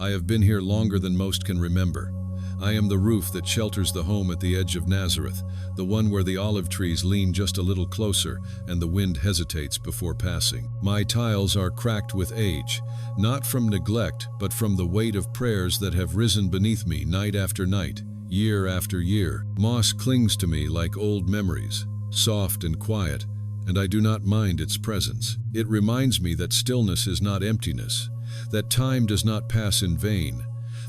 I have been here longer than most can remember. I am the roof that shelters the home at the edge of Nazareth, the one where the olive trees lean just a little closer and the wind hesitates before passing. My tiles are cracked with age, not from neglect, but from the weight of prayers that have risen beneath me night after night, year after year. Moss clings to me like old memories, soft and quiet, and I do not mind its presence. It reminds me that stillness is not emptiness, that time does not pass in vain,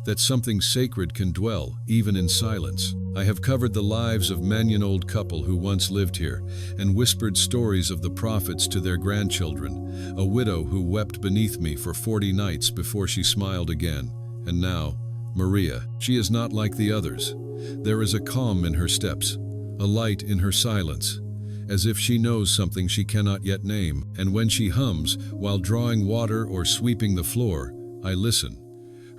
that something sacred can dwell even in silence. I have covered the lives of many an old couple who once lived here and whispered stories of the prophets to their grandchildren, a widow who wept beneath me for 40 nights before she smiled again. And now, Maria, she is not like the others. There is a calm in her steps, a light in her silence, as if she knows something she cannot yet name. And when she hums while drawing water or sweeping the floor, I listen.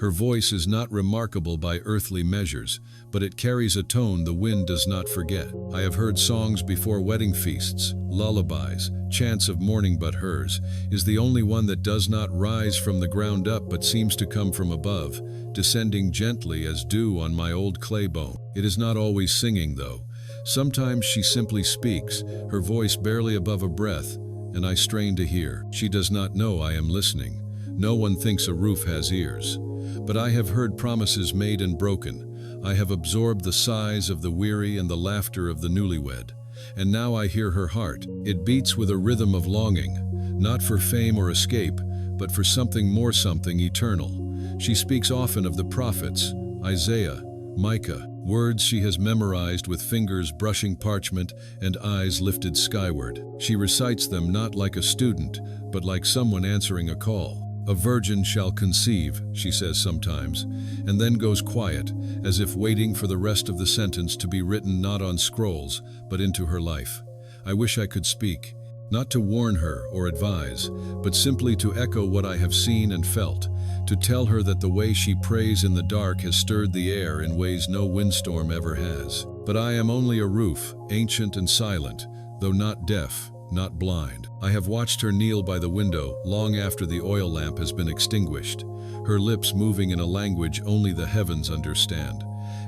Her voice is not remarkable by earthly measures, but it carries a tone the wind does not forget. I have heard songs before wedding feasts, lullabies, chants of mourning, but hers is the only one that does not rise from the ground up but seems to come from above, descending gently as dew on my old clay bone. It is not always singing, though. Sometimes she simply speaks, her voice barely above a breath, and I strain to hear. She does not know I am listening. No one thinks a roof has ears. But I have heard promises made and broken. I have absorbed the sighs of the weary and the laughter of the newlywed. And now I hear her heart. It beats with a rhythm of longing, not for fame or escape, but for something more, something eternal. She speaks often of the prophets, Isaiah, Micah, words she has memorized with fingers brushing parchment and eyes lifted skyward. She recites them not like a student, but like someone answering a call. A virgin shall conceive, she says sometimes, and then goes quiet, as if waiting for the rest of the sentence to be written not on scrolls, but into her life. I wish I could speak, not to warn her or advise, but simply to echo what I have seen and felt, to tell her that the way she prays in the dark has stirred the air in ways no windstorm ever has. But I am only a roof, ancient and silent, though not deaf, not blind. I have watched her kneel by the window long after the oil lamp has been extinguished, her lips moving in a language only the heavens understand.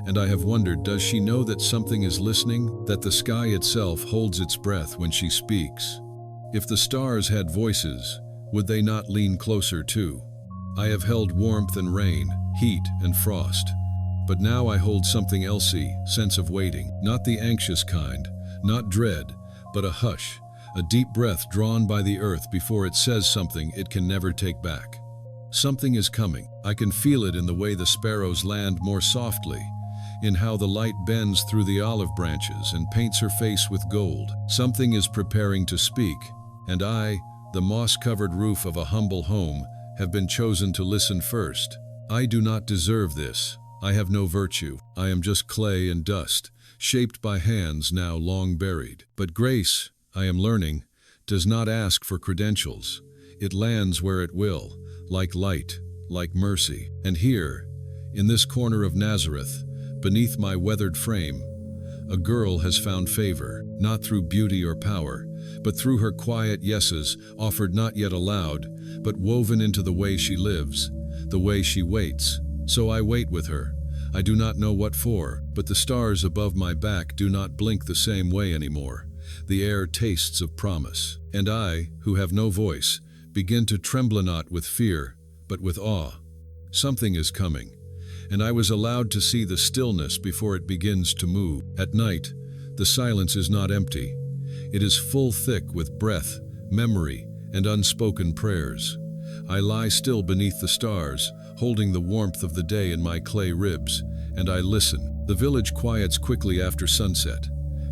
And I have wondered, does she know that something is listening, that the sky itself holds its breath when she speaks? If the stars had voices, would they not lean closer too? I have held warmth and rain, heat and frost. But now I hold something else, sense of waiting, not the anxious kind, not dread, but a hush, a deep breath drawn by the earth before it says something it can never take back. Something is coming. I can feel it in the way the sparrows land more softly, in how the light bends through the olive branches and paints her face with gold. Something is preparing to speak, and I, the moss-covered roof of a humble home, have been chosen to listen first. I do not deserve this. I have no virtue. I am just clay and dust, shaped by hands now long buried. But grace, I am learning, does not ask for credentials. It lands where it will, like light, like mercy. And here, in this corner of Nazareth, beneath my weathered frame, a girl has found favor, not through beauty or power, but through her quiet yeses, offered not yet aloud, but woven into the way she lives, the way she waits. So I wait with her. I do not know what for, but the stars above my back do not blink the same way anymore. The air tastes of promise, and I, who have no voice, begin to tremble not with fear, but with awe. Something is coming, and I was allowed to see the stillness before it begins to move. At night, the silence is not empty. It is full thick with breath, memory, and unspoken prayers. I lie still beneath the stars, holding the warmth of the day in my clay ribs, and I listen. The village quiets quickly after sunset.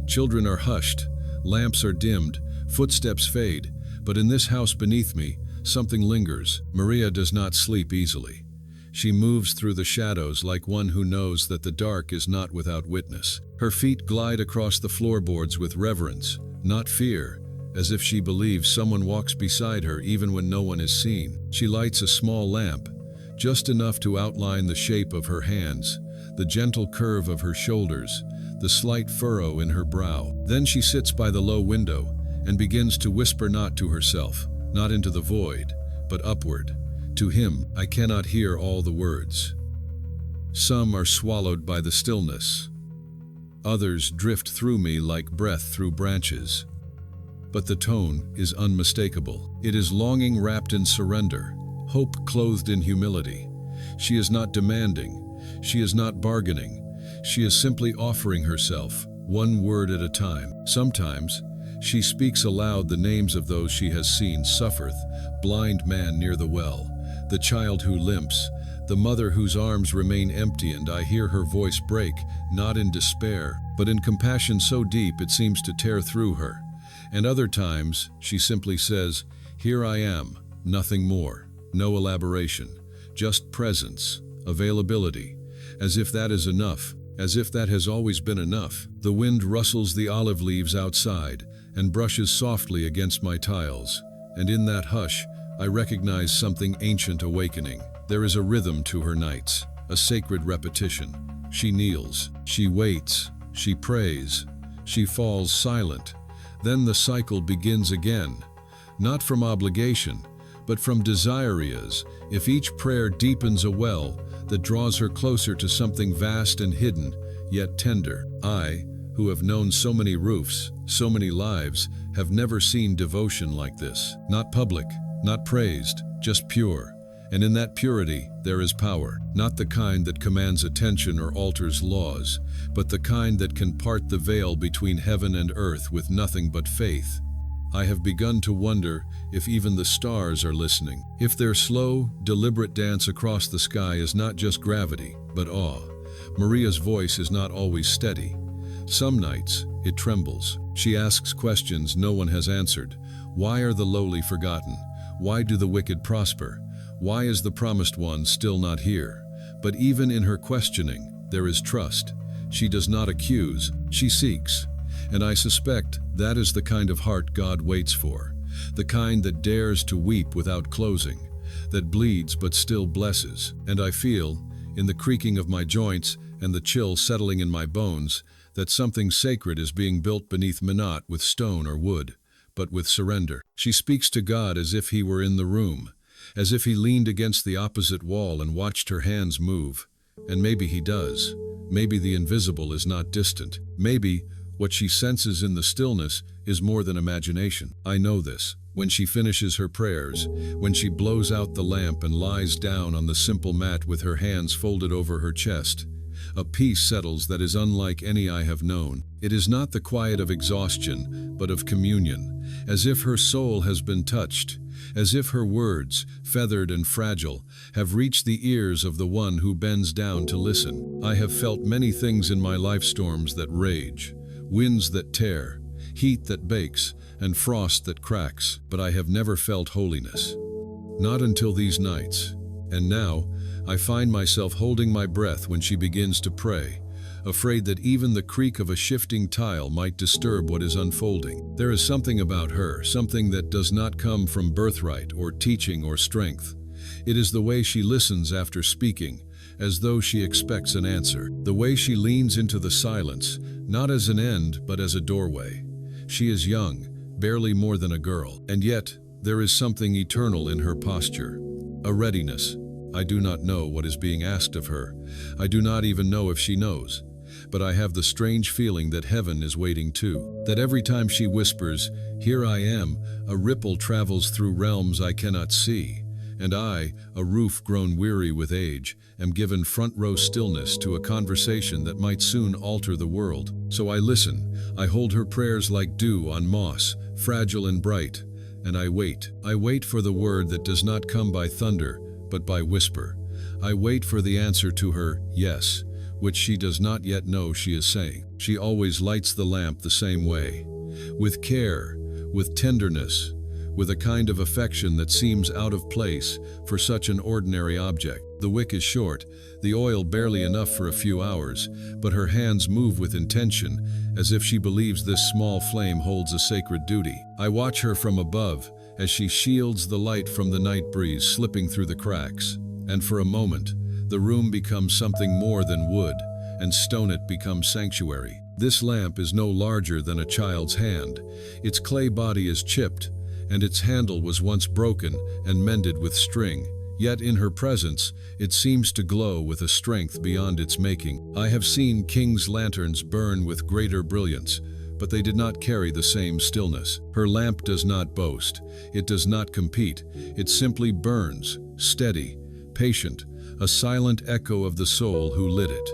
Children are hushed, lamps are dimmed, footsteps fade, but in this house beneath me, something lingers. Maria does not sleep easily. She moves through the shadows like one who knows that the dark is not without witness. Her feet glide across the floorboards with reverence, not fear, as if she believes someone walks beside her even when no one is seen. She lights a small lamp, just enough to outline the shape of her hands, the gentle curve of her shoulders, the slight furrow in her brow. Then she sits by the low window and begins to whisper, not to herself, not into the void, but upward, To him, I cannot hear all the words. Some are swallowed by the stillness. Others drift through me like breath through branches. But the tone is unmistakable. It is longing wrapped in surrender, hope clothed in humility. She is not demanding. She is not bargaining. She is simply offering herself, one word at a time. Sometimes, she speaks aloud the names of those she has seen suffereth, blind man near the well, the child who limps, the mother whose arms remain empty, and I hear her voice break, not in despair, but in compassion so deep it seems to tear through her. And other times, she simply says, "Here I am," nothing more, no elaboration, just presence, availability, as if that is enough, as if that has always been enough. The wind rustles the olive leaves outside and brushes softly against my tiles, and in that hush, I recognize something ancient awakening. There is a rhythm to her nights, a sacred repetition. She kneels, she waits, she prays, she falls silent. Then the cycle begins again, not from obligation, but from desire. If each prayer deepens a well that draws her closer to something vast and hidden, yet tender. I, who have known so many roofs, so many lives, have never seen devotion like this. Not public, not praised, just pure. And in that purity, there is power, not the kind that commands attention or alters laws, but the kind that can part the veil between heaven and earth with nothing but faith. I have begun to wonder if even the stars are listening, if their slow, deliberate dance across the sky is not just gravity, but awe. Maria's voice is not always steady. Some nights, it trembles. She asks questions no one has answered. Why are the lowly forgotten? Why do the wicked prosper? Why is the promised one still not here? But even in her questioning, there is trust. She does not accuse, she seeks. And I suspect that is the kind of heart God waits for, the kind that dares to weep without closing, that bleeds but still blesses. And I feel, in the creaking of my joints and the chill settling in my bones, that something sacred is being built beneath me, not with stone or wood, but with surrender. She speaks to God as if he were in the room, as if he leaned against the opposite wall and watched her hands move. And maybe he does. Maybe the invisible is not distant. Maybe what she senses in the stillness is more than imagination. I know this. When she finishes her prayers, when she blows out the lamp and lies down on the simple mat with her hands folded over her chest, a peace settles that is unlike any I have known. It is not the quiet of exhaustion, but of communion, as if her soul has been touched, as if her words, feathered and fragile, have reached the ears of the one who bends down to listen. I have felt many things in my life: storms that rage, winds that tear, heat that bakes, and frost that cracks, but I have never felt holiness. Not until these nights. And now, I find myself holding my breath when she begins to pray, afraid that even the creak of a shifting tile might disturb what is unfolding. There is something about her, something that does not come from birthright or teaching or strength. It is the way she listens after speaking, as though she expects an answer. The way she leans into the silence, not as an end, but as a doorway. She is young, barely more than a girl, and yet there is something eternal in her posture, a readiness. I do not know what is being asked of her. I do not even know if she knows. But I have the strange feeling that heaven is waiting too. That every time she whispers, "Here I am," a ripple travels through realms I cannot see. And I, a roof grown weary with age, am given front row stillness to a conversation that might soon alter the world. So I listen. I hold her prayers like dew on moss, fragile and bright. And I wait. I wait for the word that does not come by thunder, but by whisper. I wait for the answer to her yes, which she does not yet know she is saying. She always lights the lamp the same way, with care, with tenderness, with a kind of affection that seems out of place for such an ordinary object. The wick is short, the oil barely enough for a few hours, but her hands move with intention, as if she believes this small flame holds a sacred duty. I watch her from above, as she shields the light from the night breeze slipping through the cracks. And for a moment, the room becomes something more than wood, and stone it becomes sanctuary. This lamp is no larger than a child's hand. Its clay body is chipped, and its handle was once broken and mended with string. Yet in her presence, it seems to glow with a strength beyond its making. I have seen kings' lanterns burn with greater brilliance, but they did not carry the same stillness. Her lamp does not boast. It does not compete. It simply burns, steady, patient, a silent echo of the soul who lit it.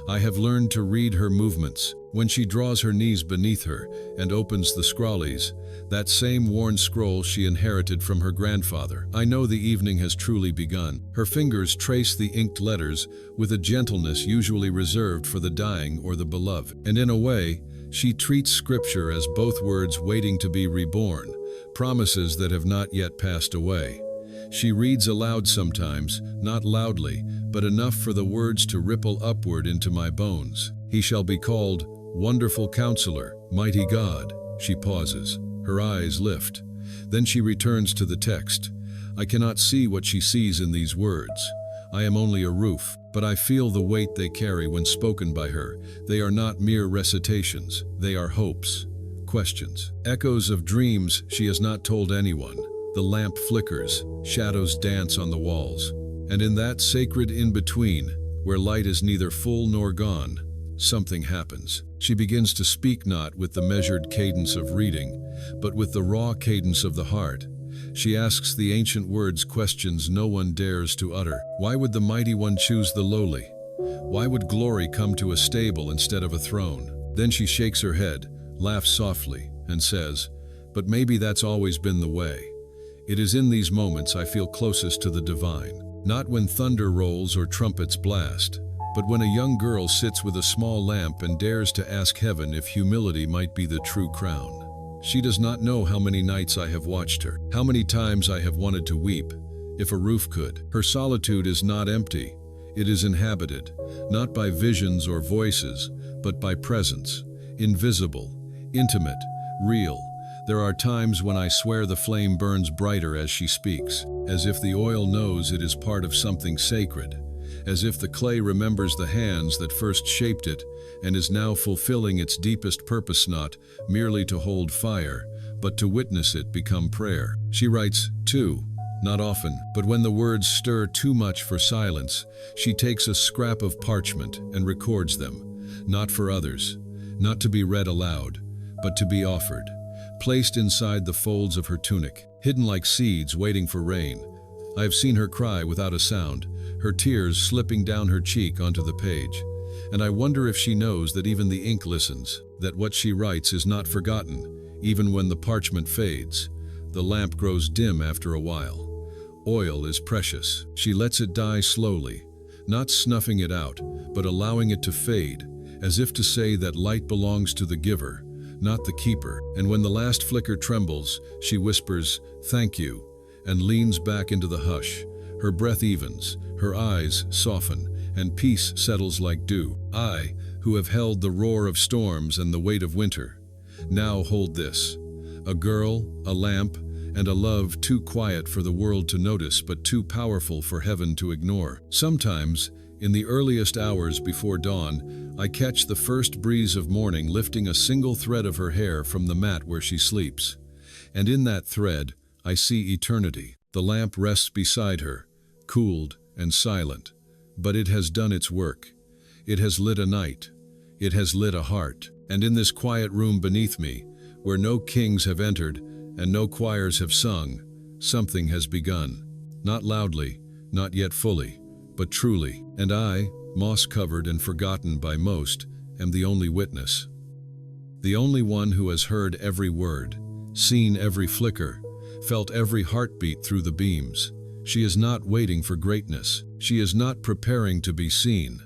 I have learned to read her movements. When she draws her knees beneath her and opens the scrollies, that same worn scroll she inherited from her grandfather, I know the evening has truly begun. Her fingers trace the inked letters with a gentleness usually reserved for the dying or the beloved. And in a way, she treats Scripture as both words waiting to be reborn, promises that have not yet passed away. She reads aloud sometimes, not loudly, but enough for the words to ripple upward into my bones. He shall be called Wonderful Counselor, Mighty God. She pauses. Her eyes lift. Then she returns to the text. I cannot see what she sees in these words. I am only a roof, but I feel the weight they carry when spoken by her. They are not mere recitations. They are hopes, questions, echoes of dreams she has not told anyone. The lamp flickers, shadows dance on the walls. And in that sacred in-between, where light is neither full nor gone, something happens. She begins to speak not with the measured cadence of reading, but with the raw cadence of the heart. She asks the ancient words questions no one dares to utter. Why would the mighty one choose the lowly? Why would glory come to a stable instead of a throne? Then she shakes her head, laughs softly, and says, but maybe that's always been the way. It is in these moments I feel closest to the divine. Not when thunder rolls or trumpets blast, but when a young girl sits with a small lamp and dares to ask heaven if humility might be the true crown. She does not know how many nights I have watched her, how many times I have wanted to weep, if a roof could. Her solitude is not empty. It is inhabited, not by visions or voices, but by presence, invisible, intimate, real. There are times when I swear the flame burns brighter as she speaks, as if the oil knows it is part of something sacred, as if the clay remembers the hands that first shaped it and is now fulfilling its deepest purpose, not merely to hold fire, but to witness it become prayer. She writes, too, not often, but when the words stir too much for silence, she takes a scrap of parchment and records them, not for others, not to be read aloud, but to be offered, placed inside the folds of her tunic, hidden like seeds waiting for rain. I have seen her cry without a sound, her tears slipping down her cheek onto the page. And I wonder if she knows that even the ink listens, that what she writes is not forgotten, even when the parchment fades. The lamp grows dim after a while. Oil is precious. She lets it die slowly, not snuffing it out, but allowing it to fade, as if to say that light belongs to the giver, not the keeper. And when the last flicker trembles, she whispers, "Thank you," and leans back into the hush. Her breath evens, her eyes soften, and peace settles like dew. I, who have held the roar of storms and the weight of winter, now hold this: a girl, a lamp, and a love too quiet for the world to notice, but too powerful for heaven to ignore. Sometimes, in the earliest hours before dawn, I catch the first breeze of morning lifting a single thread of her hair from the mat where she sleeps. And in that thread, I see eternity. The lamp rests beside her, cooled and silent, but it has done its work. It has lit a night. It has lit a heart. And in this quiet room beneath me, where no kings have entered and no choirs have sung, something has begun. Not loudly, not yet fully, but truly. And I, moss-covered and forgotten by most, am the only witness. The only one who has heard every word, seen every flicker, felt every heartbeat through the beams. She is not waiting for greatness. She is not preparing to be seen.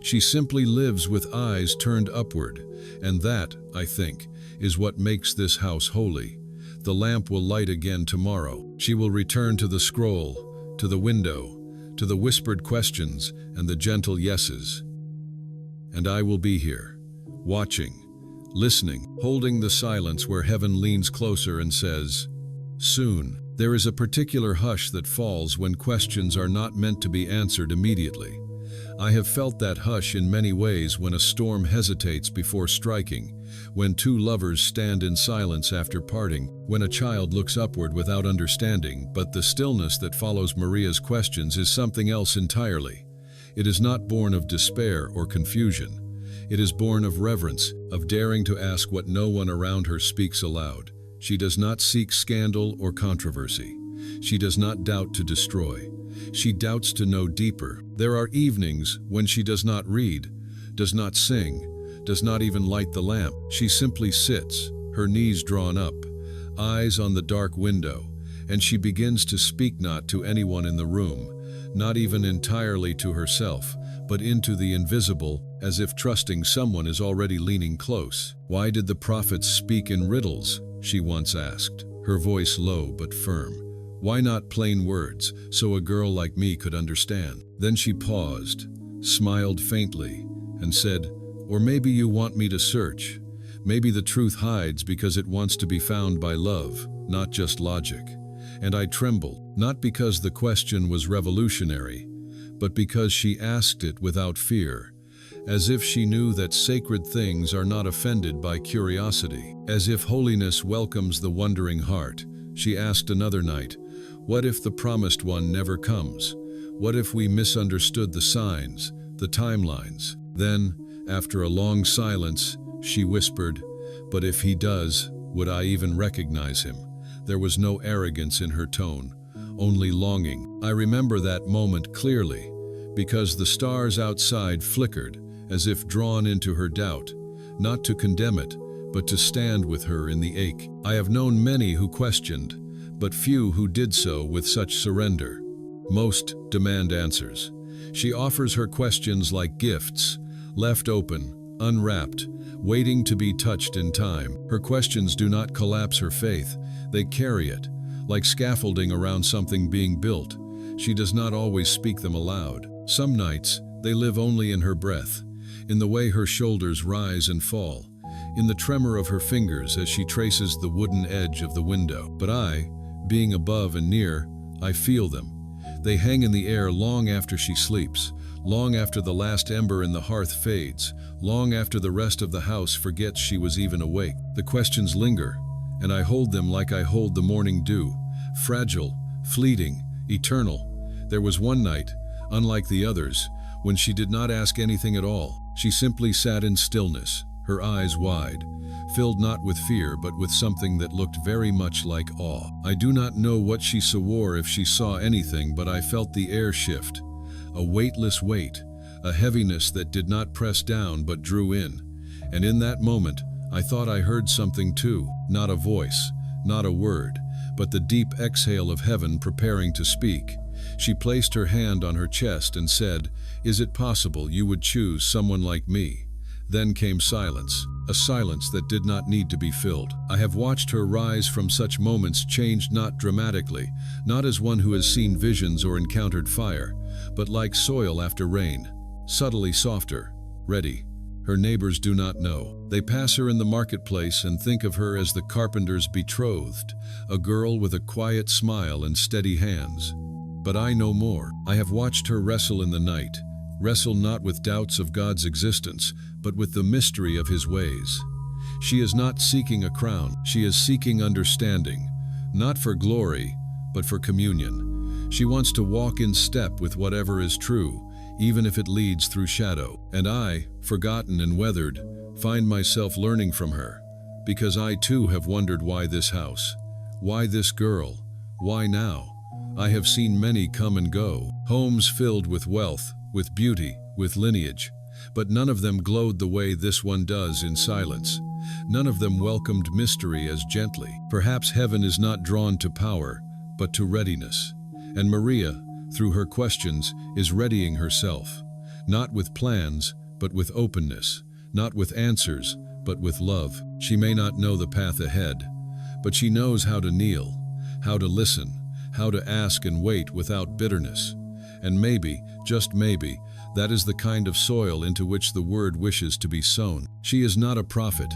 She simply lives with eyes turned upward, and that, I think, is what makes this house holy. The lamp will light again tomorrow. She will return to the scroll, to the window, to the whispered questions and the gentle yeses. And I will be here, watching, listening, holding the silence where heaven leans closer and says, "Soon." There is a particular hush that falls when questions are not meant to be answered immediately. I have felt that hush in many ways when a storm hesitates before striking, when two lovers stand in silence after parting, when a child looks upward without understanding. But the stillness that follows Maria's questions is something else entirely. It is not born of despair or confusion. It is born of reverence, of daring to ask what no one around her speaks aloud. She does not seek scandal or controversy. She does not doubt to destroy. She doubts to know deeper. There are evenings when she does not read, does not sing, does not even light the lamp. She simply sits, her knees drawn up, eyes on the dark window, and she begins to speak not to anyone in the room, not even entirely to herself, but into the invisible, as if trusting someone is already leaning close. "Why did the prophets speak in riddles?" she once asked, her voice low but firm. "Why not plain words, so a girl like me could understand?" Then she paused, smiled faintly, and said, "Or maybe you want me to search. Maybe the truth hides because it wants to be found by love, not just logic." And I trembled, not because the question was revolutionary, but because she asked it without fear, as if she knew that sacred things are not offended by curiosity. As if holiness welcomes the wondering heart, she asked another night, "What if the promised one never comes? What if we misunderstood the signs, the timelines?" Then, after a long silence, she whispered, "But if he does, would I even recognize him?" There was no arrogance in her tone, only longing. I remember that moment clearly, because the stars outside flickered, as if drawn into her doubt, not to condemn it, but to stand with her in the ache. I have known many who questioned, but few who did so with such surrender. Most demand answers. She offers her questions like gifts, left open, unwrapped, waiting to be touched in time. Her questions do not collapse her faith, they carry it, like scaffolding around something being built. She does not always speak them aloud. Some nights, they live only in her breath, in the way her shoulders rise and fall, in the tremor of her fingers as she traces the wooden edge of the window. But I, being above and near, I feel them. They hang in the air long after she sleeps, long after the last ember in the hearth fades, long after the rest of the house forgets she was even awake. The questions linger, and I hold them like I hold the morning dew, fragile, fleeting, eternal. There was one night, unlike the others, when she did not ask anything at all. She simply sat in stillness, her eyes wide, filled not with fear but with something that looked very much like awe. I do not know what she swore if she saw anything, but I felt the air shift, a weightless weight, a heaviness that did not press down but drew in. And in that moment, I thought I heard something too, not a voice, not a word, but the deep exhale of heaven preparing to speak. She placed her hand on her chest and said, "Is it possible you would choose someone like me?" Then came silence, a silence that did not need to be filled. I have watched her rise from such moments, changed not dramatically, not as one who has seen visions or encountered fire, but like soil after rain, subtly softer, ready. Her neighbors do not know. They pass her in the marketplace and think of her as the carpenter's betrothed, a girl with a quiet smile and steady hands. But I know more. I have watched her wrestle in the night, wrestle not with doubts of God's existence, but with the mystery of His ways. She is not seeking a crown, she is seeking understanding, not for glory, but for communion. She wants to walk in step with whatever is true, even if it leads through shadow. And I, forgotten and weathered, find myself learning from her, because I too have wondered why this house, why this girl, why now? I have seen many come and go, homes filled with wealth, with beauty, with lineage, but none of them glowed the way this one does in silence. None of them welcomed mystery as gently. Perhaps heaven is not drawn to power, but to readiness. And Maria, through her questions, is readying herself, not with plans, but with openness, not with answers, but with love. She may not know the path ahead, but she knows how to kneel, how to listen, how to ask and wait without bitterness. And maybe, just maybe, that is the kind of soil into which the word wishes to be sown. She is not a prophet,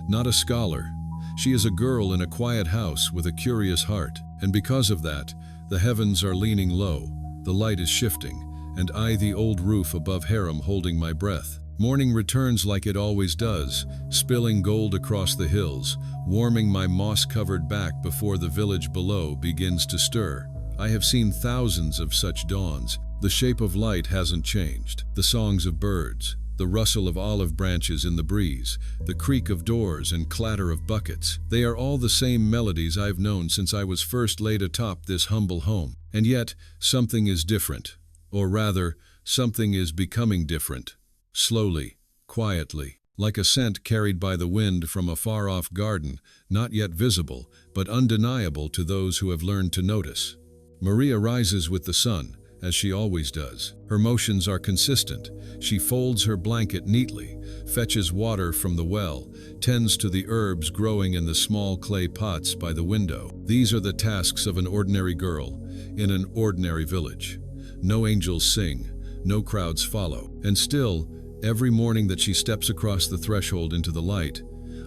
not a scholar. She is a girl in a quiet house with a curious heart. And because of that, the heavens are leaning low, the light is shifting, and I the old roof above harem holding my breath. Morning returns like it always does, spilling gold across the hills, warming my moss-covered back before the village below begins to stir. I have seen thousands of such dawns. The shape of light hasn't changed. The songs of birds, the rustle of olive branches in the breeze, the creak of doors and clatter of buckets, they are all the same melodies I've known since I was first laid atop this humble home. And yet, something is different. Or rather, something is becoming different. Slowly, quietly, like a scent carried by the wind from a far-off garden, not yet visible, but undeniable to those who have learned to notice. Maria rises with the sun, as she always does. Her motions are consistent. She folds her blanket neatly, fetches water from the well, tends to the herbs growing in the small clay pots by the window. These are the tasks of an ordinary girl in an ordinary village. No angels sing, no crowds follow, and still, every morning that she steps across the threshold into the light,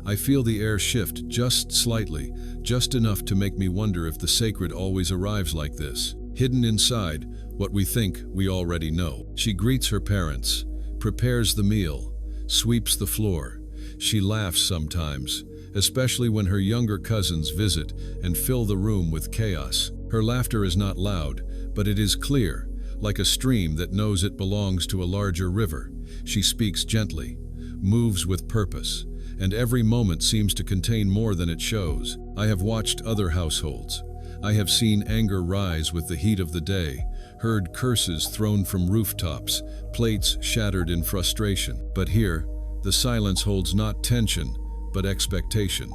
I feel the air shift just slightly, just enough to make me wonder if the sacred always arrives like this, hidden inside what we think we already know. She greets her parents, prepares the meal, sweeps the floor. She laughs sometimes, especially when her younger cousins visit and fill the room with chaos. Her laughter is not loud, but it is clear, like a stream that knows it belongs to a larger river. She speaks gently, moves with purpose, and every moment seems to contain more than it shows. I have watched other households. I have seen anger rise with the heat of the day, heard curses thrown from rooftops, plates shattered in frustration. But here, the silence holds not tension, but expectation.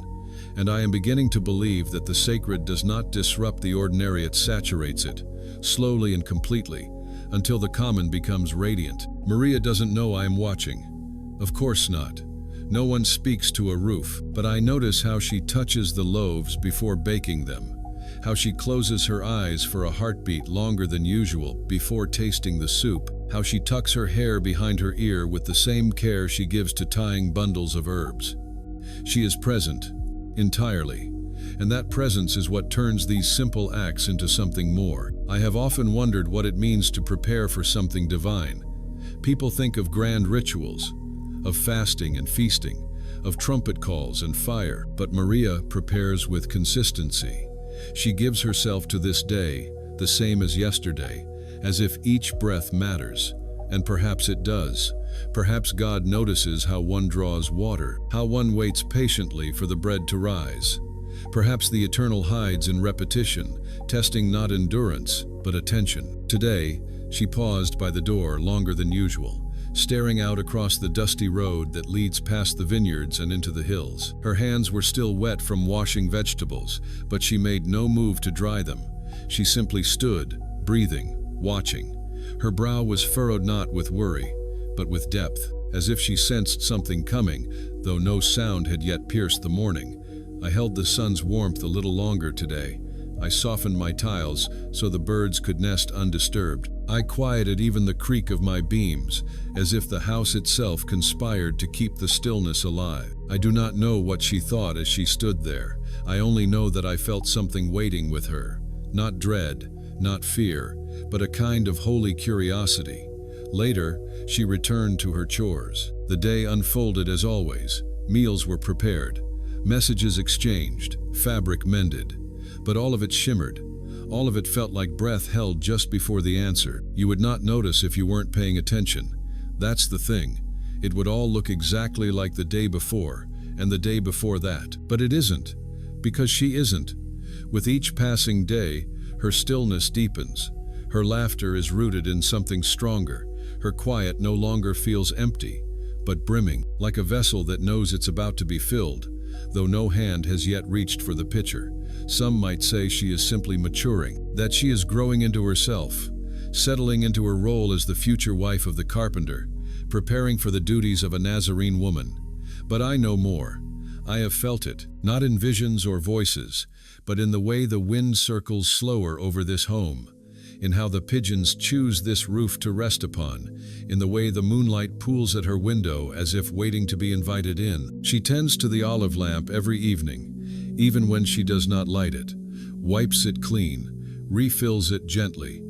And I am beginning to believe that the sacred does not disrupt the ordinary, it saturates it, slowly and completely, until the common becomes radiant. Maria doesn't know I am watching. Of course not. No one speaks to a roof, but I notice how she touches the loaves before baking them, how she closes her eyes for a heartbeat longer than usual before tasting the soup, how she tucks her hair behind her ear with the same care she gives to tying bundles of herbs. She is present, entirely, and that presence is what turns these simple acts into something more. I have often wondered what it means to prepare for something divine. People think of grand rituals, of fasting and feasting, of trumpet calls and fire, but Maria prepares with consistency. She gives herself to this day, the same as yesterday, as if each breath matters. And perhaps it does. Perhaps God notices how one draws water, how one waits patiently for the bread to rise. Perhaps the eternal hides in repetition, testing not endurance, but attention. Today, she paused by the door longer than usual, staring out across the dusty road that leads past the vineyards and into the hills. Her hands were still wet from washing vegetables, but she made no move to dry them. She simply stood, breathing, watching. Her brow was furrowed not with worry, but with depth, as if she sensed something coming, though no sound had yet pierced the morning. I held the sun's warmth a little longer today. I softened my tiles so the birds could nest undisturbed. I quieted even the creak of my beams, as if the house itself conspired to keep the stillness alive. I do not know what she thought as she stood there. I only know that I felt something waiting with her. Not dread, not fear, but a kind of holy curiosity. Later, she returned to her chores. The day unfolded as always. Meals were prepared, messages exchanged, fabric mended. But all of it shimmered. All of it felt like breath held just before the answer. You would not notice if you weren't paying attention. That's the thing. It would all look exactly like the day before, and the day before that. But it isn't, because she isn't. With each passing day, her stillness deepens. Her laughter is rooted in something stronger. Her quiet no longer feels empty, but brimming, like a vessel that knows it's about to be filled, though no hand has yet reached for the pitcher. Some might say she is simply maturing, that she is growing into herself, settling into her role as the future wife of the carpenter, preparing for the duties of a Nazarene woman. But I know more. I have felt it, not in visions or voices, but in the way the wind circles slower over this home, in how the pigeons choose this roof to rest upon, in the way the moonlight pools at her window as if waiting to be invited in. She tends to the olive lamp every evening, even when she does not light it, wipes it clean, refills it gently.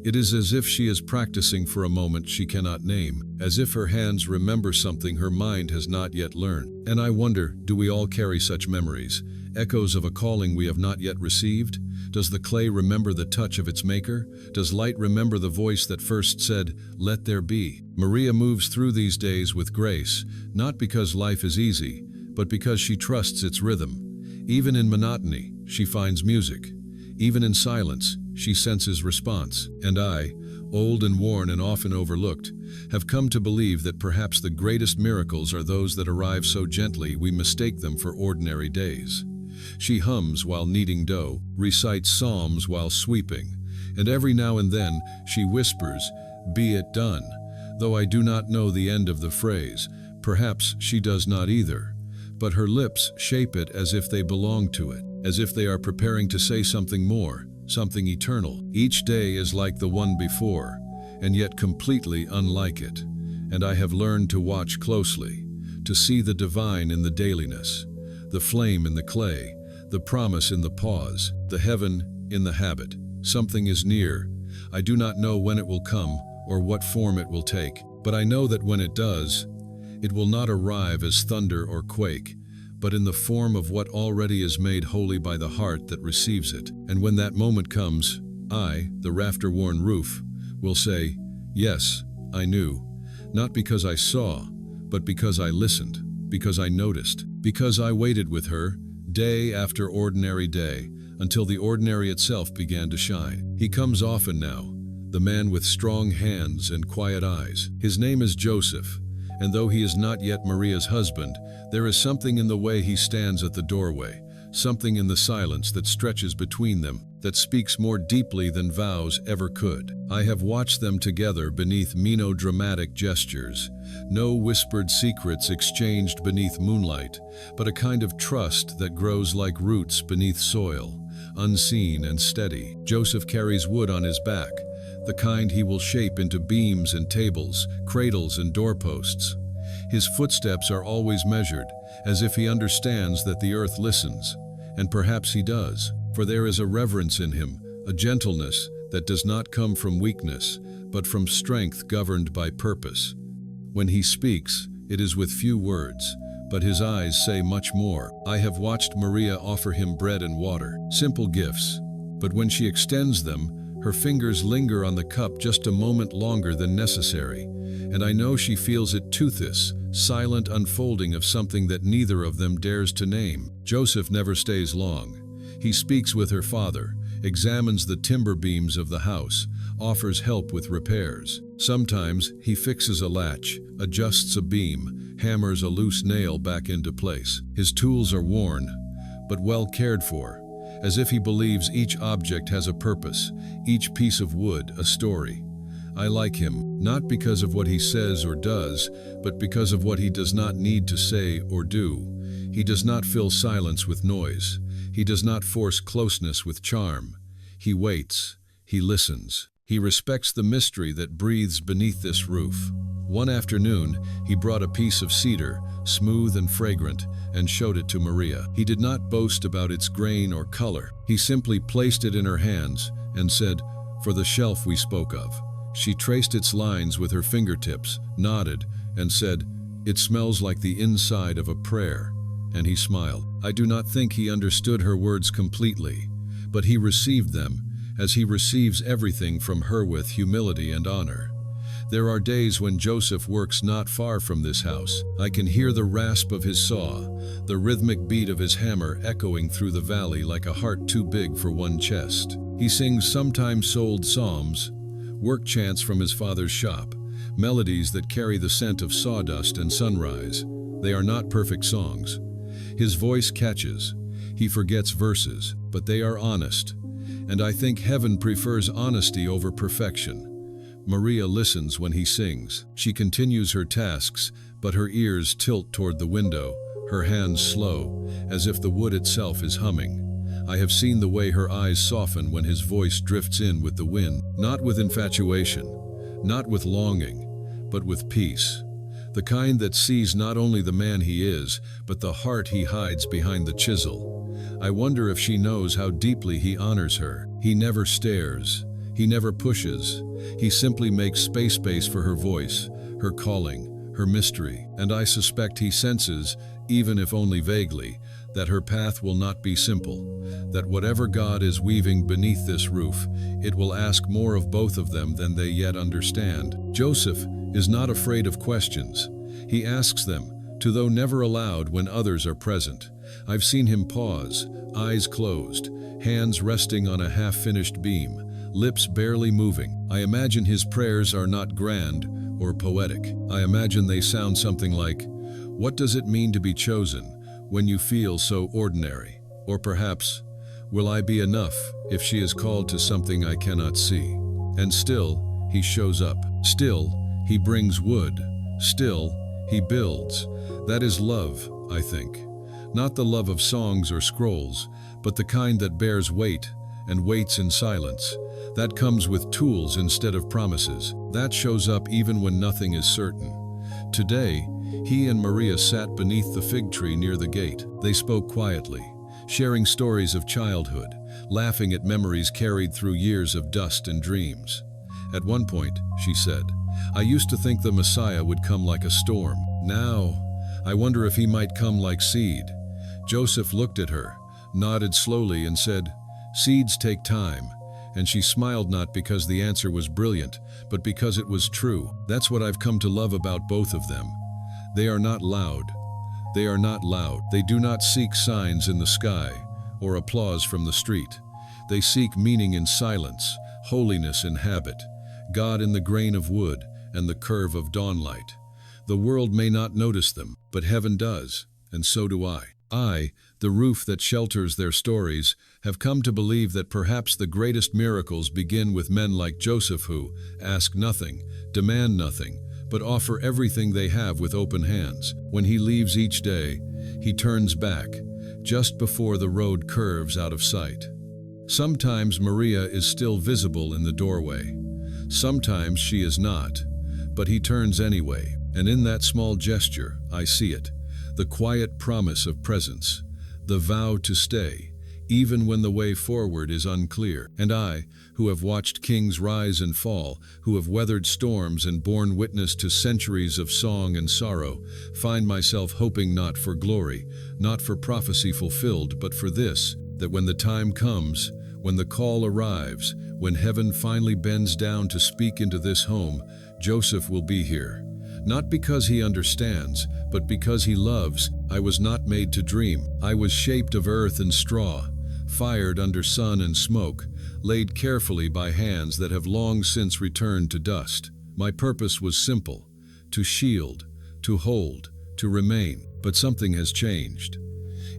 It is as if she is practicing for a moment she cannot name, as if her hands remember something her mind has not yet learned. And I wonder, do we all carry such memories, echoes of a calling we have not yet received? Does the clay remember the touch of its maker? Does light remember the voice that first said, "Let there be"? Maria moves through these days with grace, not because life is easy, but because she trusts its rhythm. Even in monotony, she finds music. Even in silence, she senses response. And I, old and worn and often overlooked, have come to believe that perhaps the greatest miracles are those that arrive so gently we mistake them for ordinary days. She hums while kneading dough, recites psalms while sweeping, and every now and then she whispers, "Be it done," though I do not know the end of the phrase. Perhaps she does not either, but her lips shape it as if they belong to it, as if they are preparing to say something more, something eternal. Each day is like the one before, and yet completely unlike it, and I have learned to watch closely, to see the divine in the dailiness, the flame in the clay, the promise in the pause, the heaven in the habit. Something is near. I do not know when it will come or what form it will take, but I know that when it does, it will not arrive as thunder or quake, but in the form of what already is made holy by the heart that receives it. And when that moment comes, I, the rafter-worn roof, will say, "Yes, I knew," not because I saw, but because I listened, because I noticed, because I waited with her, day after ordinary day, until the ordinary itself began to shine. He comes often now, the man with strong hands and quiet eyes. His name is Joseph, and though he is not yet Maria's husband, there is something in the way he stands at the doorway, something in the silence that stretches between them, that speaks more deeply than vows ever could. I have watched them together beneath melodramatic gestures, no whispered secrets exchanged beneath moonlight, but a kind of trust that grows like roots beneath soil, unseen and steady. Joseph carries wood on his back, the kind he will shape into beams and tables, cradles and doorposts. His footsteps are always measured, as if he understands that the earth listens, and perhaps he does, for there is a reverence in him, a gentleness that does not come from weakness, but from strength governed by purpose. When he speaks, it is with few words, but his eyes say much more. I have watched Maria offer him bread and water, simple gifts, but when she extends them, her fingers linger on the cup just a moment longer than necessary, and I know she feels it too, this silent unfolding of something that neither of them dares to name. Joseph never stays long. He speaks with her father, examines the timber beams of the house, offers help with repairs. Sometimes he fixes a latch, adjusts a beam, hammers a loose nail back into place. His tools are worn, but well cared for, as if he believes each object has a purpose, each piece of wood a story. I like him, not because of what he says or does, but because of what he does not need to say or do. He does not fill silence with noise. He does not force closeness with charm. He waits. He listens. He respects the mystery that breathes beneath this roof. One afternoon, he brought a piece of cedar, smooth and fragrant, and showed it to Maria. He did not boast about its grain or color. He simply placed it in her hands and said, "For the shelf we spoke of." She traced its lines with her fingertips, nodded, and said, "It smells like the inside of a prayer." And he smiled. I do not think he understood her words completely, but he received them, as he receives everything from her with humility and honor. There are days when Joseph works not far from this house. I can hear the rasp of his saw, the rhythmic beat of his hammer echoing through the valley like a heart too big for one chest. He sings sometimes sold psalms, work chants from his father's shop, melodies that carry the scent of sawdust and sunrise. They are not perfect songs. His voice catches. He forgets verses, but they are honest. And I think heaven prefers honesty over perfection. Maria listens when he sings. She continues her tasks, but her ears tilt toward the window, her hands slow, as if the wood itself is humming. I have seen the way her eyes soften when his voice drifts in with the wind, not with infatuation, not with longing, but with peace. The kind that sees not only the man he is, but the heart he hides behind the chisel. I wonder if she knows how deeply he honors her. He never stares. He never pushes. He simply makes space for her voice, her calling, her mystery. And I suspect he senses, even if only vaguely, that her path will not be simple, that whatever God is weaving beneath this roof, it will ask more of both of them than they yet understand. Joseph is not afraid of questions. He asks them, though never aloud when others are present. I've seen him pause, eyes closed, hands resting on a half-finished beam, lips barely moving. I imagine his prayers are not grand or poetic. I imagine they sound something like, "What does it mean to be chosen when you feel so ordinary?" Or perhaps, "Will I be enough if she is called to something I cannot see?" And still, he shows up. Still, he brings wood. Still, he builds. That is love, I think. Not the love of songs or scrolls, but the kind that bears weight and waits in silence. That comes with tools instead of promises. That shows up even when nothing is certain. Today, he and Maria sat beneath the fig tree near the gate. They spoke quietly, sharing stories of childhood, laughing at memories carried through years of dust and dreams. At one point, she said, "I used to think the Messiah would come like a storm. Now, I wonder if he might come like seed." Joseph looked at her, nodded slowly and said, "Seeds take time." And she smiled, not because the answer was brilliant, but because it was true. That's what I've come to love about both of them. They are not loud. They are not loud. They do not seek signs in the sky or applause from the street. They seek meaning in silence, holiness in habit, God in the grain of wood and the curve of dawnlight. The world may not notice them, but heaven does, and so do I. I, the roof that shelters their stories, have come to believe that perhaps the greatest miracles begin with men like Joseph who ask nothing, demand nothing, but offer everything they have with open hands. When he leaves each day, he turns back, just before the road curves out of sight. Sometimes Maria is still visible in the doorway. Sometimes she is not, but he turns anyway, and in that small gesture, I see it. The quiet promise of presence, the vow to stay, even when the way forward is unclear. And I, who have watched kings rise and fall, who have weathered storms and borne witness to centuries of song and sorrow, find myself hoping not for glory, not for prophecy fulfilled, but for this, that when the time comes, when the call arrives, when heaven finally bends down to speak into this home, Joseph will be here. Not because he understands, but because he loves. I was not made to dream. I was shaped of earth and straw, fired under sun and smoke, laid carefully by hands that have long since returned to dust. My purpose was simple: to shield, to hold, to remain. But something has changed.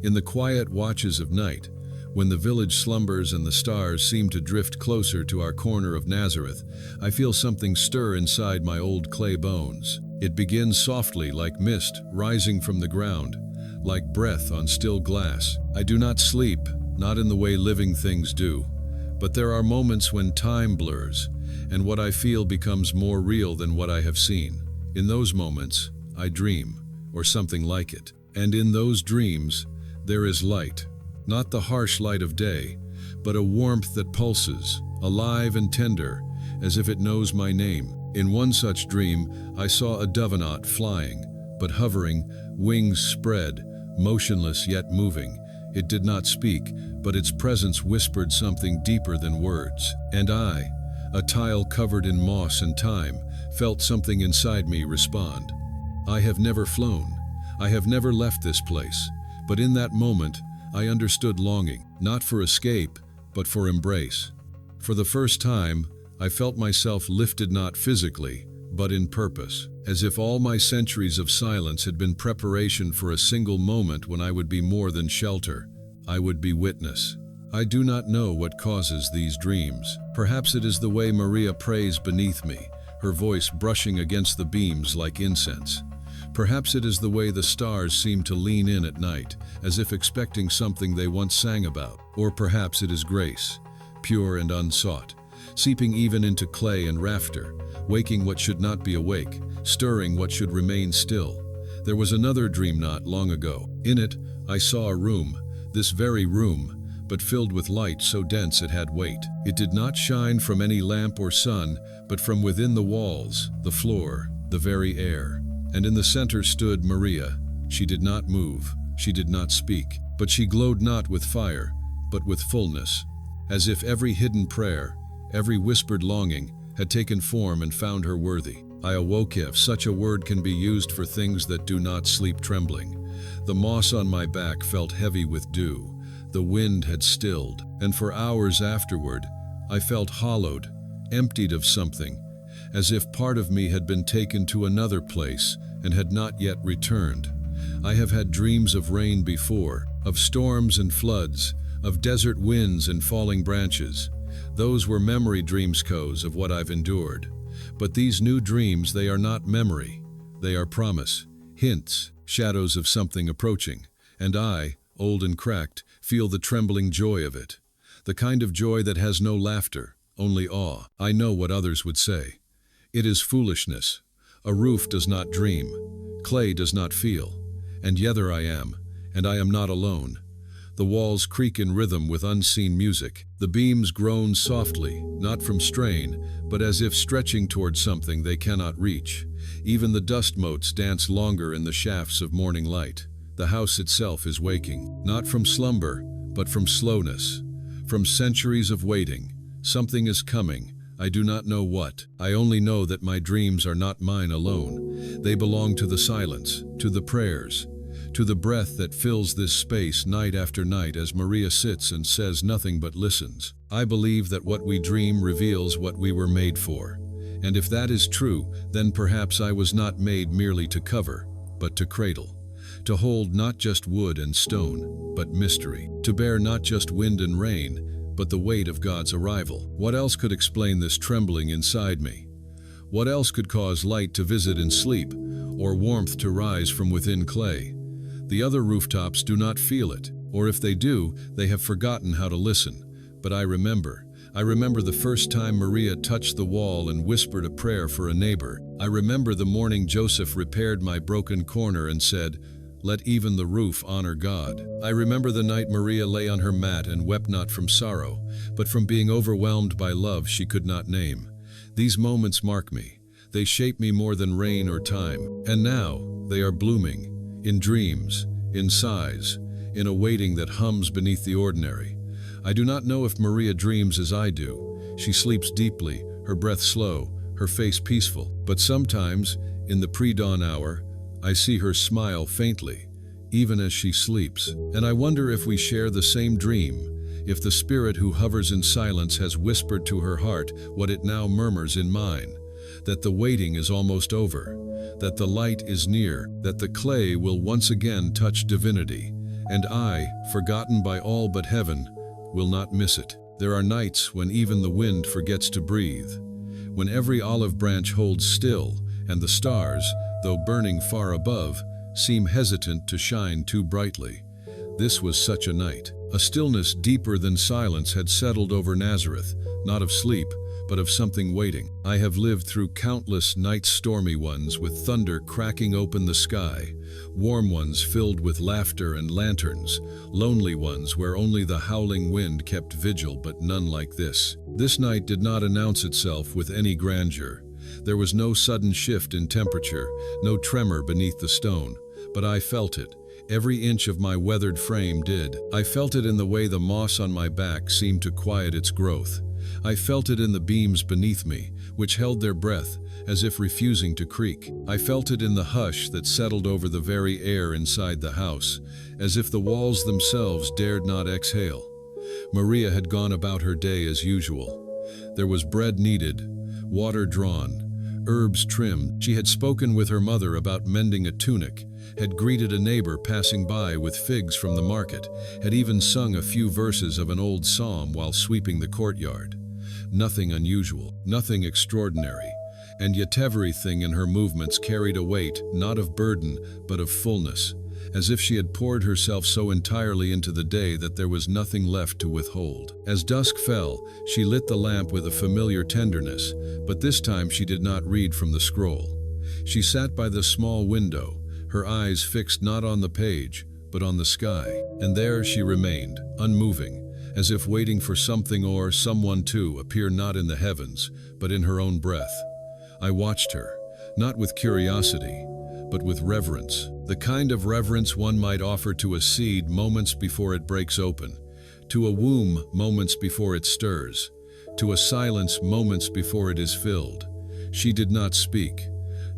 In the quiet watches of night, when the village slumbers and the stars seem to drift closer to our corner of Nazareth, I feel something stir inside my old clay bones. It begins softly, like mist rising from the ground, like breath on still glass. I do not sleep, not in the way living things do, but there are moments when time blurs, and what I feel becomes more real than what I have seen. In those moments, I dream, or something like it. And in those dreams, there is light. Not the harsh light of day, but a warmth that pulses, alive and tender, as if it knows my name. In one such dream, I saw a dovenaut flying, but hovering, wings spread, motionless yet moving. It did not speak, but its presence whispered something deeper than words. And I, a tile covered in moss and time, felt something inside me respond. I have never flown. I have never left this place. But in that moment, I understood longing, not for escape, but for embrace. For the first time, I felt myself lifted not physically, but in purpose, as if all my centuries of silence had been preparation for a single moment when I would be more than shelter. I would be witness. I do not know what causes these dreams. Perhaps it is the way Maria prays beneath me, her voice brushing against the beams like incense. Perhaps it is the way the stars seem to lean in at night, as if expecting something they once sang about. Or perhaps it is grace, pure and unsought, seeping even into clay and rafter, waking what should not be awake, stirring what should remain still. There was another dream not long ago. In it, I saw a room, this very room, but filled with light so dense it had weight. It did not shine from any lamp or sun, but from within the walls, the floor, the very air. And in the center stood Maria. She did not move, she did not speak, but she glowed not with fire, but with fullness, as if every hidden prayer, every whispered longing, had taken form and found her worthy. I awoke, if such a word can be used for things that do not sleep, trembling. The moss on my back felt heavy with dew. The wind had stilled, and for hours afterward, I felt hollowed, emptied of something, as if part of me had been taken to another place and had not yet returned. I have had dreams of rain before, of storms and floods, of desert winds and falling branches. Those were memory dreams, of what I've endured. But these new dreams, they are not memory. They are promise, hints, shadows of something approaching. And I, old and cracked, feel the trembling joy of it. The kind of joy that has no laughter, only awe. I know what others would say. It is foolishness. A roof does not dream. Clay does not feel. And yet there I am, and I am not alone. The walls creak in rhythm with unseen music. The beams groan softly, not from strain, but as if stretching toward something they cannot reach. Even the dust motes dance longer in the shafts of morning light. The house itself is waking, not from slumber, but from slowness, from centuries of waiting. Something is coming. I do not know what. I only know that my dreams are not mine alone. They belong to the silence, to the prayers, to the breath that fills this space night after night as Maria sits and says nothing but listens. I believe that what we dream reveals what we were made for. And if that is true, then perhaps I was not made merely to cover, but to cradle. To hold not just wood and stone, but mystery. To bear not just wind and rain, but the weight of God's arrival. What else could explain this trembling inside me? What else could cause light to visit in sleep, or warmth to rise from within clay? The other rooftops do not feel it, or if they do, they have forgotten how to listen. But I remember the first time Maria touched the wall and whispered a prayer for a neighbor. I remember the morning Joseph repaired my broken corner and said, "Let even the roof honor God." I remember the night Maria lay on her mat and wept not from sorrow, but from being overwhelmed by love she could not name. These moments mark me. They shape me more than rain or time. And now, they are blooming. In dreams, in sighs, in a waiting that hums beneath the ordinary. I do not know if Maria dreams as I do. She sleeps deeply, her breath slow, her face peaceful. But sometimes, in the pre-dawn hour, I see her smile faintly, even as she sleeps. And I wonder if we share the same dream, if the spirit who hovers in silence has whispered to her heart what it now murmurs in mine, that the waiting is almost over, that the light is near, that the clay will once again touch divinity, and I, forgotten by all but heaven, will not miss it. There are nights when even the wind forgets to breathe, when every olive branch holds still, and the stars, though burning far above, seem hesitant to shine too brightly. This was such a night. A stillness deeper than silence had settled over Nazareth, not of sleep, but of something waiting. I have lived through countless nights, stormy ones with thunder cracking open the sky, warm ones filled with laughter and lanterns, lonely ones where only the howling wind kept vigil, but none like this. This night did not announce itself with any grandeur. There was no sudden shift in temperature, no tremor beneath the stone, but I felt it. Every inch of my weathered frame did. I felt it in the way the moss on my back seemed to quiet its growth. I felt it in the beams beneath me, which held their breath, as if refusing to creak. I felt it in the hush that settled over the very air inside the house, as if the walls themselves dared not exhale. Maria had gone about her day as usual. There was bread kneaded, water drawn, herbs trimmed. She had spoken with her mother about mending a tunic, had greeted a neighbor passing by with figs from the market, had even sung a few verses of an old psalm while sweeping the courtyard. Nothing unusual, nothing extraordinary, and yet everything in her movements carried a weight, not of burden, but of fullness, as if she had poured herself so entirely into the day that there was nothing left to withhold. As dusk fell, she lit the lamp with a familiar tenderness, but this time she did not read from the scroll. She sat by the small window, her eyes fixed not on the page, but on the sky, and there she remained, unmoving, as if waiting for something or someone to appear not in the heavens, but in her own breath. I watched her, not with curiosity, but with reverence, the kind of reverence one might offer to a seed moments before it breaks open, to a womb moments before it stirs, to a silence moments before it is filled. She did not speak,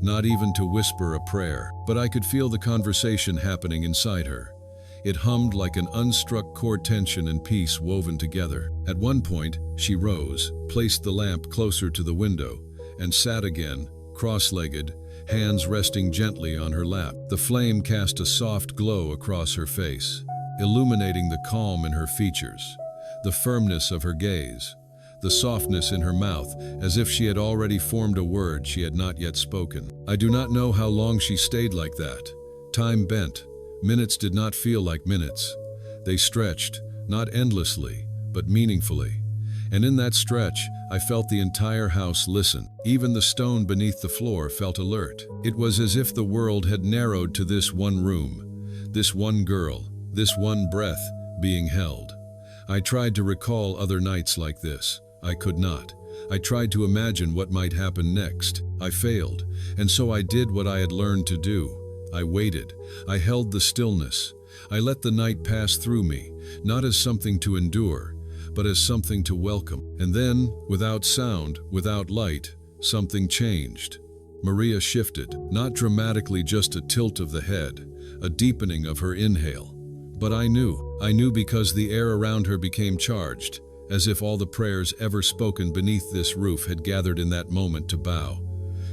not even to whisper a prayer, but I could feel the conversation happening inside her. It hummed like an unstruck chord, tension and peace woven together. At one point, she rose, placed the lamp closer to the window, and sat again, cross-legged, hands resting gently on her lap. The flame cast a soft glow across her face, illuminating the calm in her features, the firmness of her gaze, the softness in her mouth, as if she had already formed a word she had not yet spoken. I do not know how long she stayed like that. Time bent. Minutes did not feel like minutes. They stretched, not endlessly, but meaningfully. And in that stretch, I felt the entire house listen. Even the stone beneath the floor felt alert. It was as if the world had narrowed to this one room, this one girl, this one breath being held. I tried to recall other nights like this. I could not. I tried to imagine what might happen next. I failed, and so I did what I had learned to do. I waited. I held the stillness. I let the night pass through me, not as something to endure, but as something to welcome. And then, without sound, without light, something changed. Maria shifted, not dramatically, just a tilt of the head, a deepening of her inhale. But I knew because the air around her became charged, as if all the prayers ever spoken beneath this roof had gathered in that moment to bow.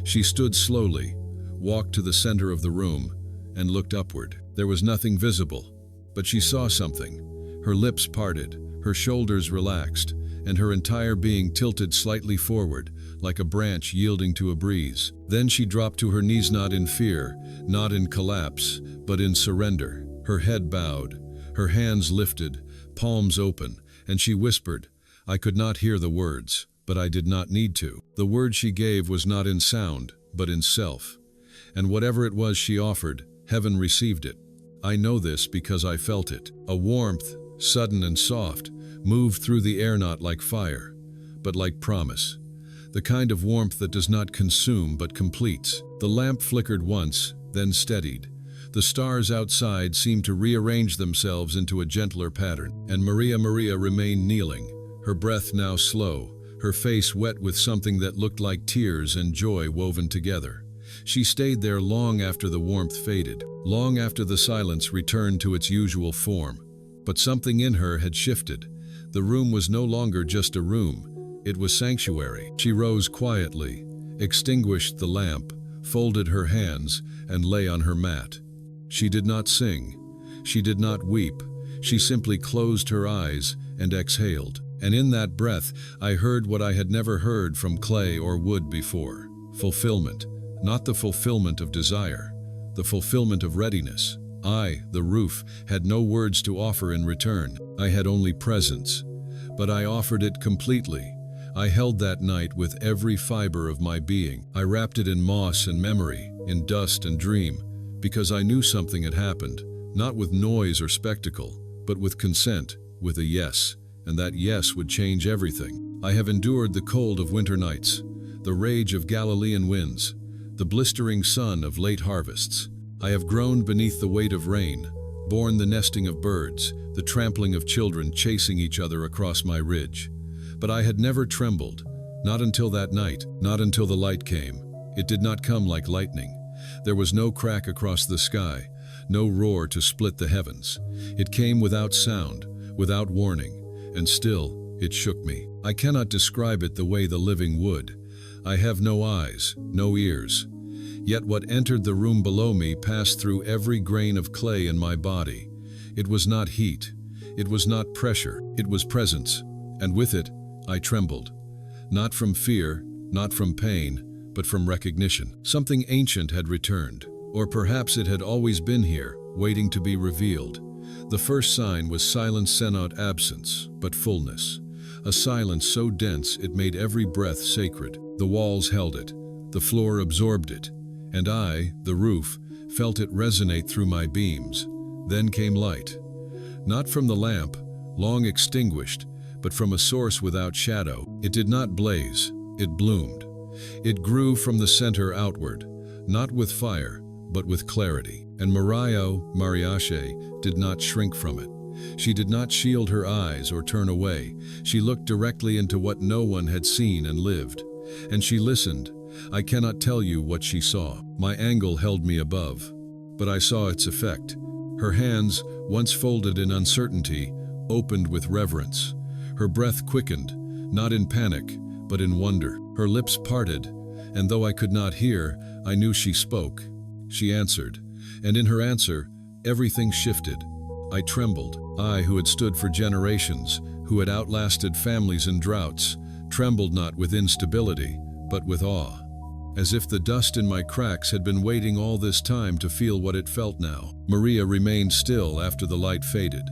She stood slowly, walked to the center of the room, and looked upward. There was nothing visible, but she saw something. Her lips parted, her shoulders relaxed, and her entire being tilted slightly forward, like a branch yielding to a breeze. Then she dropped to her knees, not in fear, not in collapse, but in surrender. Her head bowed, her hands lifted, palms open, and she whispered. I could not hear the words, but I did not need to. The word she gave was not in sound, but in self. And whatever it was she offered, heaven received it. I know this because I felt it. A warmth, sudden and soft, moved through the air, not like fire, but like promise. The kind of warmth that does not consume but completes. The lamp flickered once, then steadied. The stars outside seemed to rearrange themselves into a gentler pattern, and Maria remained kneeling, her breath now slow, her face wet with something that looked like tears and joy woven together. She stayed there long after the warmth faded, long after the silence returned to its usual form. But something in her had shifted. The room was no longer just a room, it was sanctuary. She rose quietly, extinguished the lamp, folded her hands, and lay on her mat. She did not sing, she did not weep, she simply closed her eyes and exhaled. And in that breath, I heard what I had never heard from clay or wood before. Fulfillment, not the fulfillment of desire, the fulfillment of readiness. I, the roof, had no words to offer in return. I had only presence, but I offered it completely. I held that night with every fiber of my being. I wrapped it in moss and memory, in dust and dream, because I knew something had happened, not with noise or spectacle, but with consent, with a yes, and that yes would change everything. I have endured the cold of winter nights, the rage of Galilean winds, the blistering sun of late harvests. I have groaned beneath the weight of rain, borne the nesting of birds, the trampling of children chasing each other across my ridge. But I had never trembled, not until that night, not until the light came. It did not come like lightning. There was no crack across the sky, no roar to split the heavens. It came without sound, without warning, and still it shook me. I cannot describe it the way the living would. I have no eyes, no ears. Yet what entered the room below me passed through every grain of clay in my body. It was not heat, it was not pressure, it was presence, and with it, I trembled. Not from fear, not from pain, but from recognition. Something ancient had returned, or perhaps it had always been here, waiting to be revealed. The first sign was silence, sent out absence, but fullness. A silence so dense it made every breath sacred. The walls held it, the floor absorbed it, and I, the roof, felt it resonate through my beams. Then came light. Not from the lamp, long extinguished, but from a source without shadow. It did not blaze, it bloomed. It grew from the center outward, not with fire, but with clarity. And Mariache did not shrink from it. She did not shield her eyes or turn away. She looked directly into what no one had seen and lived. And she listened. I cannot tell you what she saw. My angle held me above, but I saw its effect. Her hands, once folded in uncertainty, opened with reverence. Her breath quickened, not in panic, but in wonder. Her lips parted, and though I could not hear, I knew she spoke. She answered, and in her answer, everything shifted. I trembled. I, who had stood for generations, who had outlasted families and droughts, trembled not with instability, but with awe, as if the dust in my cracks had been waiting all this time to feel what it felt now. Maria remained still after the light faded.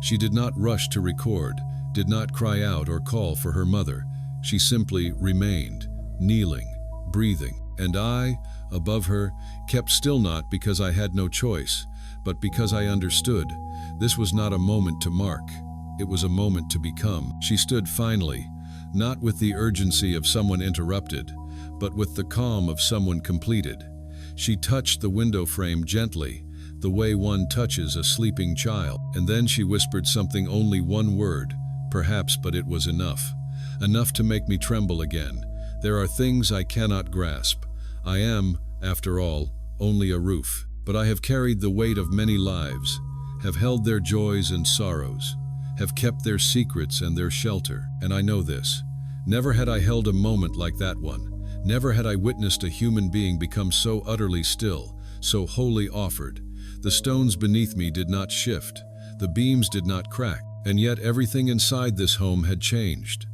She did not rush to record, did not cry out or call for her mother. She simply remained, kneeling, breathing, and I, above her, kept still, not because I had no choice, but because I understood. This was not a moment to mark, it was a moment to become. She stood finally, not with the urgency of someone interrupted, but with the calm of someone completed. She touched the window frame gently, the way one touches a sleeping child, and then she whispered something, only one word, perhaps, but it was enough. Enough to make me tremble again. There are things I cannot grasp. I am, after all, only a roof, but I have carried the weight of many lives, have held their joys and sorrows, have kept their secrets and their shelter, and I know this. Never had I held a moment like that one. Never had I witnessed a human being become so utterly still, so wholly offered. The stones beneath me did not shift, the beams did not crack, and yet everything inside this home had changed.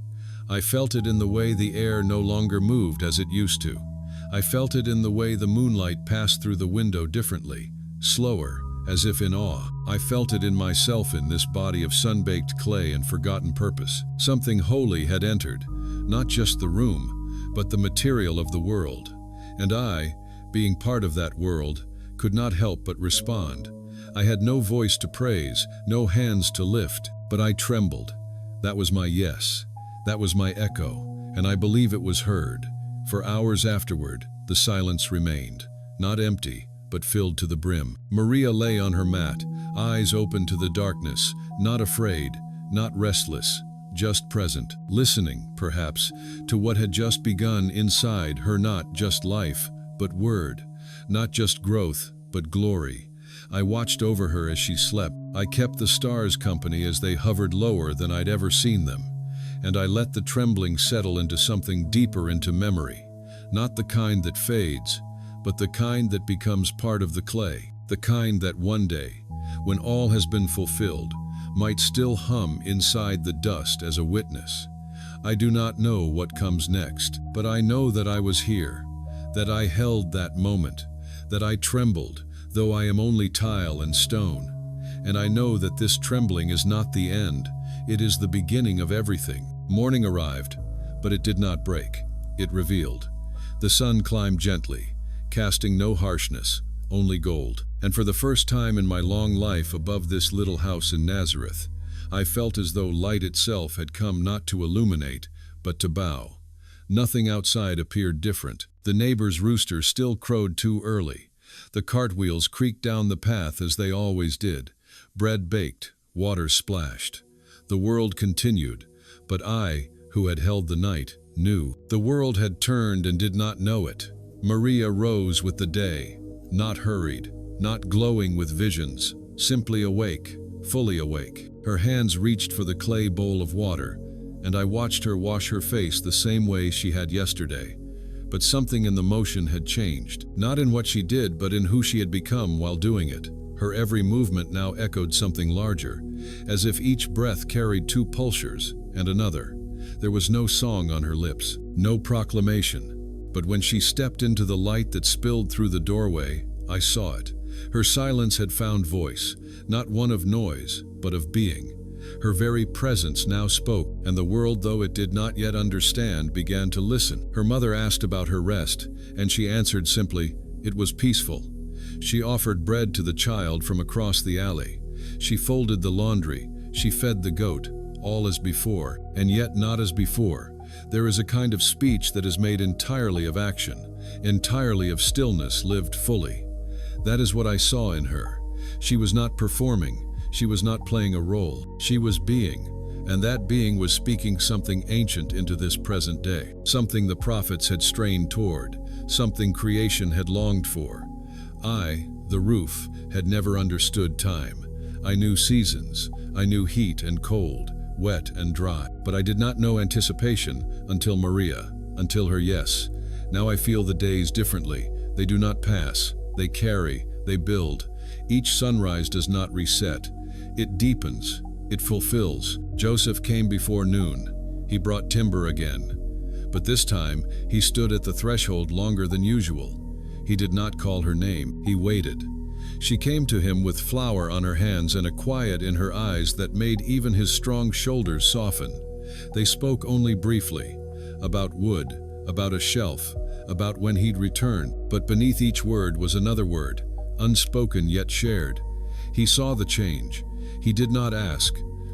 I felt it in the way the air no longer moved as it used to. I felt it in the way the moonlight passed through the window differently, slower, as if in awe. I felt it in myself, in this body of sun-baked clay and forgotten purpose. Something holy had entered, not just the room, but the material of the world. And I, being part of that world, could not help but respond. I had no voice to praise, no hands to lift, but I trembled. That was my yes. That was my echo, and I believe it was heard. For hours afterward, the silence remained, not empty, but filled to the brim. Maria lay on her mat, eyes open to the darkness, not afraid, not restless, just present, listening, perhaps, to what had just begun inside her, not just life, but word, not just growth, but glory. I watched over her as she slept. I kept the stars company as they hovered lower than I'd ever seen them. And I let the trembling settle into something deeper, into memory, not the kind that fades, but the kind that becomes part of the clay, the kind that one day, when all has been fulfilled, might still hum inside the dust as a witness. I do not know what comes next, but I know that I was here, that I held that moment, that I trembled, though I am only tile and stone. And I know that this trembling is not the end, it is the beginning of everything. Morning arrived, but it did not break. It revealed. The sun climbed gently, casting no harshness, only gold. And for the first time in my long life above this little house in Nazareth, I felt as though light itself had come not to illuminate, but to bow. Nothing outside appeared different. The neighbor's rooster still crowed too early. The cartwheels creaked down the path as they always did. Bread baked, water splashed. The world continued, but I, who had held the night, knew. The world had turned and did not know it. Maria rose with the day, not hurried, not glowing with visions, simply awake, fully awake. Her hands reached for the clay bowl of water, and I watched her wash her face the same way she had yesterday. But something in the motion had changed, not in what she did, but in who she had become while doing it. Her every movement now echoed something larger, as if each breath carried two pulsars and another. There was no song on her lips, no proclamation. But when she stepped into the light that spilled through the doorway, I saw it. Her silence had found voice, not one of noise, but of being. Her very presence now spoke, and the world, though it did not yet understand, began to listen. Her mother asked about her rest, and she answered simply, it was peaceful. She offered bread to the child from across the alley. She folded the laundry. She fed the goat, all as before, and yet not as before. There is a kind of speech that is made entirely of action, entirely of stillness lived fully. That is what I saw in her. She was not performing, she was not playing a role, she was being, and that being was speaking something ancient into this present day, something the prophets had strained toward, something creation had longed for. I, the roof, had never understood time. I knew seasons, I knew heat and cold, wet and dry, but I did not know anticipation until Maria, until her yes. Now I feel the days differently. They do not pass, they carry, they build. Each sunrise does not reset. It deepens, it fulfills. Joseph came before noon. He brought timber again. But this time, he stood at the threshold longer than usual. He did not call her name, he waited. She came to him with flour on her hands and a quiet in her eyes that made even his strong shoulders soften. They spoke only briefly, about wood, about a shelf, about when he'd return, but beneath each word was another word, unspoken yet shared. He saw the change. He did not ask,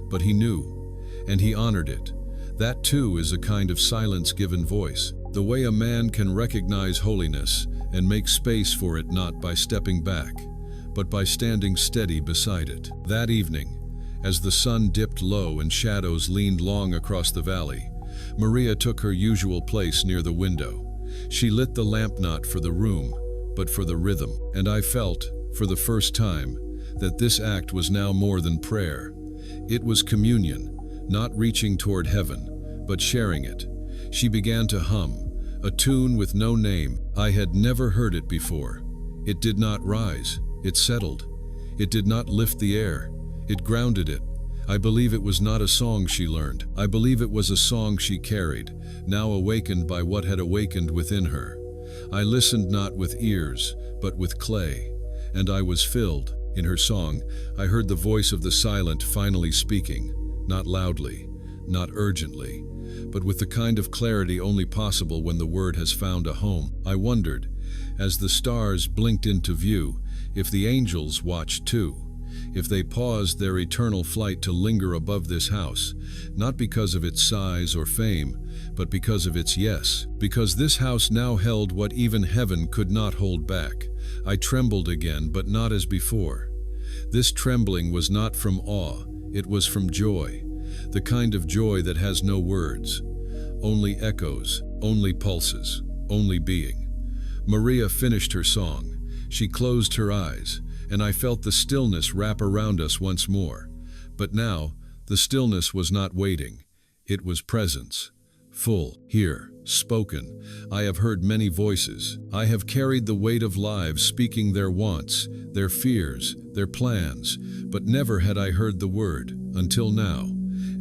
but he knew, and he honored it. That too is a kind of silence given voice, the way a man can recognize holiness and make space for it not by stepping back, but by standing steady beside it. That evening, as the sun dipped low and shadows leaned long across the valley, Maria took her usual place near the window. She lit the lamp not for the room, but for the rhythm, and I felt, for the first time, that this act was now more than prayer. It was communion, not reaching toward heaven, but sharing it. She began to hum, a tune with no name. I had never heard it before. It did not rise, it settled. It did not lift the air, it grounded it. I believe it was not a song she learned. I believe it was a song she carried, now awakened by what had awakened within her. I listened not with ears, but with clay, and I was filled. In her song, I heard the voice of the silent finally speaking, not loudly, not urgently, but with the kind of clarity only possible when the word has found a home. I wondered, as the stars blinked into view, if the angels watched too, if they paused their eternal flight to linger above this house, not because of its size or fame, but because of its yes, because this house now held what even heaven could not hold back. I trembled again, but not as before. This trembling was not from awe, it was from joy, the kind of joy that has no words, only echoes, only pulses, only being. Maria finished her song. She closed her eyes, and I felt the stillness wrap around us once more. But now, the stillness was not waiting. It was presence. Full, here, spoken. I have heard many voices. I have carried the weight of lives speaking their wants, their fears, their plans, but never had I heard the word, until now.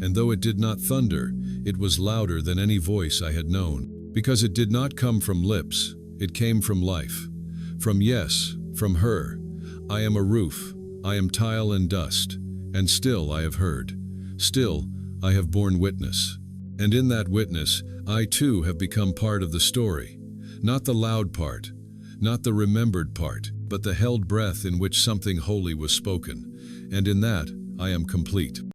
And though it did not thunder, it was louder than any voice I had known. Because it did not come from lips, it came from life. From yes, from her. I am a roof, I am tile and dust, and still I have heard. Still, I have borne witness. And in that witness, I too have become part of the story. Not the loud part, not the remembered part, but the held breath in which something holy was spoken. And in that, I am complete.